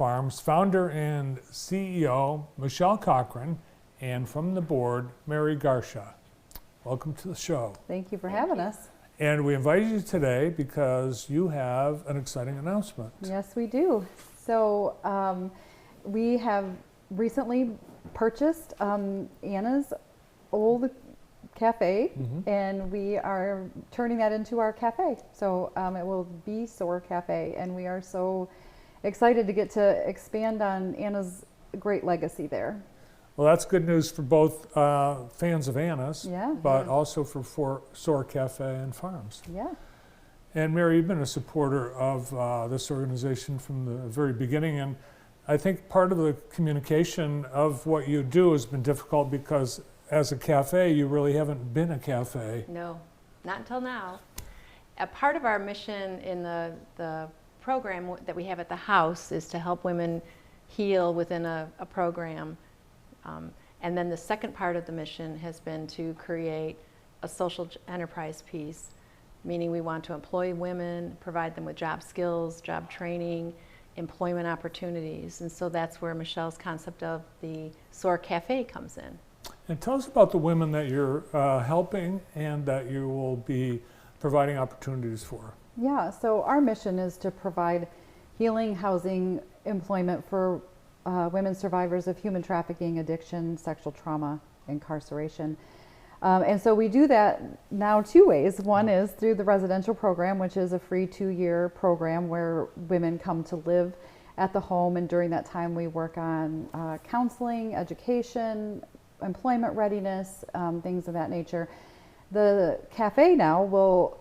Farms founder and CEO Michelle Cochran, and from the board, Mary Garsha. Welcome to the show. Thank you for having us. And we invited you today because you have an exciting announcement. Yes, we do. So we have recently purchased Anna's old cafe, and we are turning that into our cafe. So it will be SOAR Cafe, and we are so excited to get to expand on Anna's great legacy there. Well, that's good news for both fans of Anna's, but also for SOAR Cafe and Farms. Yeah. And Mary, you've been a supporter of this organization from the very beginning, and I think part of the communication of what you do has been difficult because as a cafe, you really haven't been a cafe. No, not until now. A part of our mission in the program that we have at the house is to help women heal within a program. And then the second part of the mission has been to create a social enterprise piece, meaning we want to employ women, provide them with job skills, job training, employment opportunities. And so that's where Michelle's concept of the SOAR Cafe comes in. And tell us about the women that you're helping and that you will be providing opportunities for. Yeah, so our mission is to provide healing, housing, employment for women survivors of human trafficking, addiction, sexual trauma, incarceration. And so we do that now two ways. One is through the residential program, which is a free 2-year program where women come to live at the home, and during that time we work on counseling, education, employment readiness, things of that nature. The cafe now will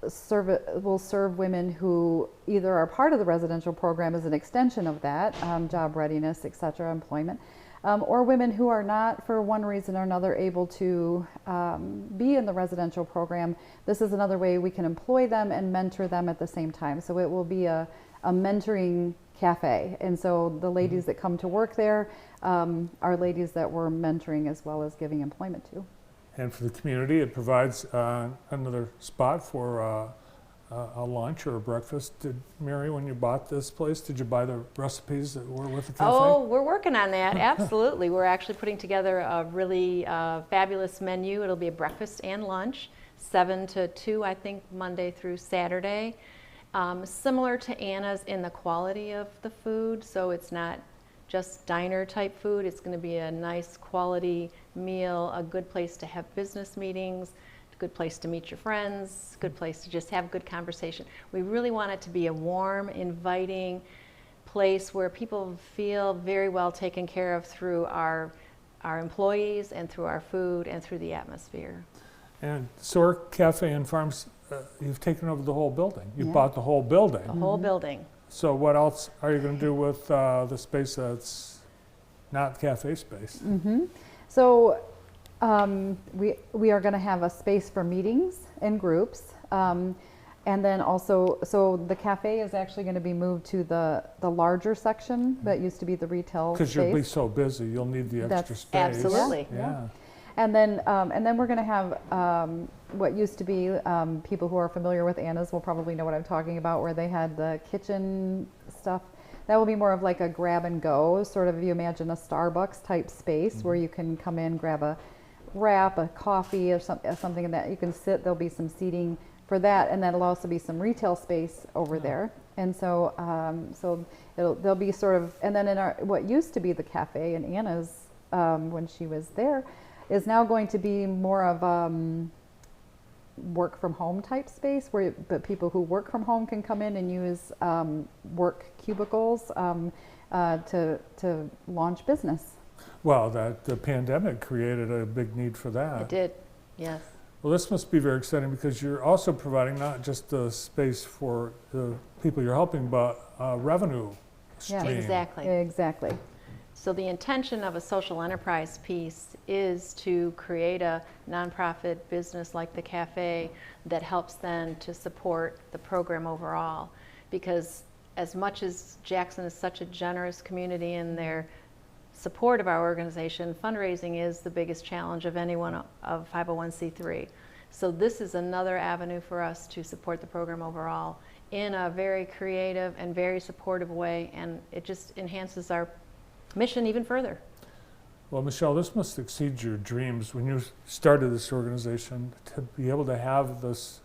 serve women who either are part of the residential program as an extension of that, job readiness, et cetera, employment, or women who are not, for one reason or another, able to be in the residential program. This is another way we can employ them and mentor them at the same time. So it will be a mentoring cafe. And so the ladies that come to work there are ladies that we're mentoring as well as giving employment to. And for the community, it provides another spot for a lunch or a breakfast. Mary, when you bought this place, did you buy the recipes that were with the cafe? Oh, we're working on that, absolutely. We're actually putting together a really fabulous menu. It'll be a breakfast and lunch, 7 to 2, I think, Monday through Saturday. Similar to Anna's in the quality of the food, so it's not just diner type food. It's going to be a nice quality meal, a good place to have business meetings, a good place to meet your friends, a good place to just have good conversation. We really want it to be a warm, inviting place where people feel very well taken care of through our employees and through our food and through the atmosphere. And SOAR Cafe and Farms, you've taken over the whole building. You bought the whole building. The whole building. So what else are you going to do with the space that's not cafe space? So we are going to have a space for meetings and groups. And then also, so the cafe is actually going to be moved to the larger section that used to be the retail space. Because you'll be so busy, you'll need the extra space. Absolutely. Yeah. And then we're going to have what used to be, people who are familiar with Anna's will probably know what I'm talking about, where they had the kitchen stuff. That will be more of like a grab and go, sort of, if you imagine a Starbucks type space where you can come in, grab a wrap, a coffee, or something in that. You can sit, there'll be some seating for that, and that'll also be some retail space over there. And so there'll be sort of, and then in what used to be the cafe in Anna's when she was there, is now going to be more of work from home type space, but people who work from home can come in and use work cubicles to launch business. Well, the pandemic created a big need for that. It did, yes. Well, this must be very exciting because you're also providing not just the space for the people you're helping, but revenue stream. Exactly. Exactly. So the intention of a social enterprise piece is to create a nonprofit business like the cafe that helps then to support the program overall. Because as much as Jackson is such a generous community in their support of our organization, fundraising is the biggest challenge of anyone of 501c3. So this is another avenue for us to support the program overall in a very creative and very supportive way, and it just enhances our mission even further. Well, Michelle, this must exceed your dreams when you started this organization, to be able to have this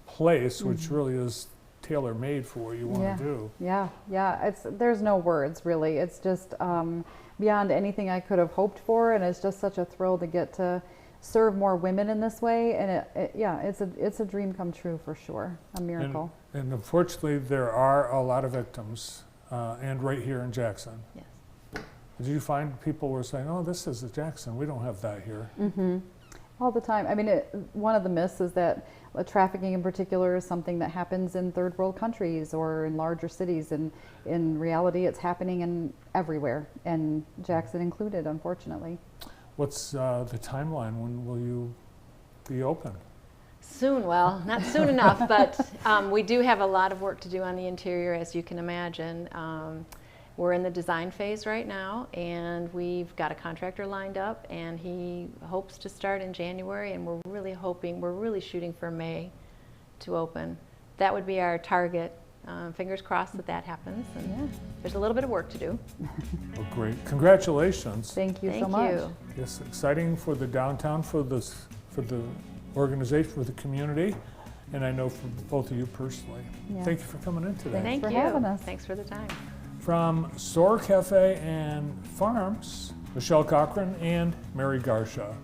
place, which really is tailor-made for what you want to do. Yeah, there's no words really. It's just beyond anything I could have hoped for, and it's just such a thrill to get to serve more women in this way. And it's a dream come true for sure, a miracle. And unfortunately, there are a lot of victims, and right here in Jackson. Yes. Did you find people were saying, "Oh, this is a Jackson. We don't have that here." All the time. I mean, one of the myths is that trafficking in particular is something that happens in third world countries or in larger cities, and in reality it's happening everywhere, and Jackson included, unfortunately. What's the timeline? When will you be open? Soon, well, not soon enough, but we do have a lot of work to do on the interior, as you can imagine. We're in the design phase right now, and we've got a contractor lined up, and he hopes to start in January, and we're really shooting for May to open. That would be our target. Fingers crossed that happens, and there's a little bit of work to do. Well, great. Congratulations. Thank you so Thank much. you. Yes, exciting for the downtown, for the organization, for the community, and I know for both of you personally. Yeah. Thank you for coming in today. Thank for you. having us. Thanks for the time. From Soar Cafe and Farms, Michelle Cochran and Mary Garsha.